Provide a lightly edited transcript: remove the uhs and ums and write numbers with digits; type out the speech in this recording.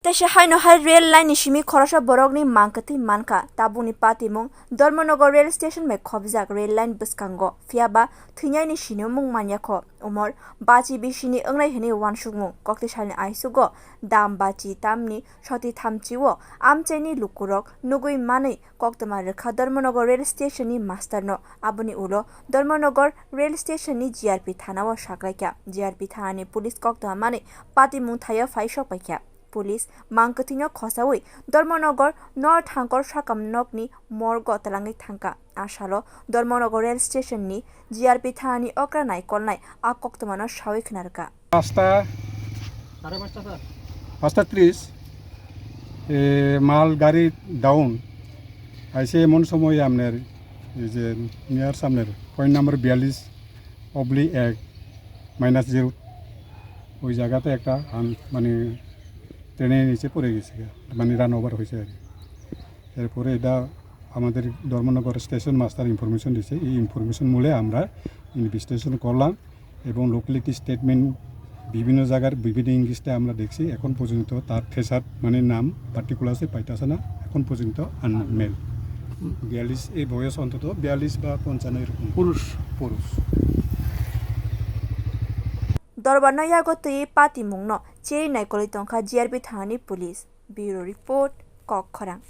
Tesha haino hai rail line ni simi khorasa borok ni mangkwthui mankha tabuni pati mwng dharmanagar rail station me khobjak rail line bwskango phiaba thwngnai ni Sinimwng manyakho umor bachi bisini unglai hini wansukmung kokti salni aisugo dam bachi tamni soti thamchiwo amchai ni lukurok nugui manui koktoma rekha dharmanagar rail station ni master no abuni ulo dharmanagar rail station ni GRP thana o saklaikya GRP thana ni police koktoma manui pati mwng thayo faisok paikya Police mangkwthui no khosawi dharmanagar north hangkor sakamnok ni morgo talangi thangka asalo dharmanagar rail station ni GRP thani okranai kolnai akoktomano sawi khnarka 5:30 মাল গাড়ি down আইসে এমন সময় আপনার এই যে near সামনের point number 42/1-0 ওই জায়গাতে একটা মানে ট্রেনের নিচে পড়ে গেছে মানে রান ওভার হয়েছে আর এরপরে এটা আমাদের ধর্মনগর স্টেশন মাস্টার ইনফরমেশন দিয়েছে এই ইনফরমেশন মূলে আমরা ইনভেস্টিগেশন করলাম এবং লোকালিটি স্টেটমেন্ট বিভিন্ন জায়গার বিভিন্ন ইংলিশে আমরা দেখছি এখন পর্যন্ত তার ফেসার মানে নাম পার্টিকুলারসে পাইতেছে না এখন পর্যন্ত আনমেল 42 এই বয়স অন্তত 42 বা 55 এরকম পুরুষ Darbana yagotui pati mwng no cheri naikoli tongkha GRP thani police bureau report kokkhorang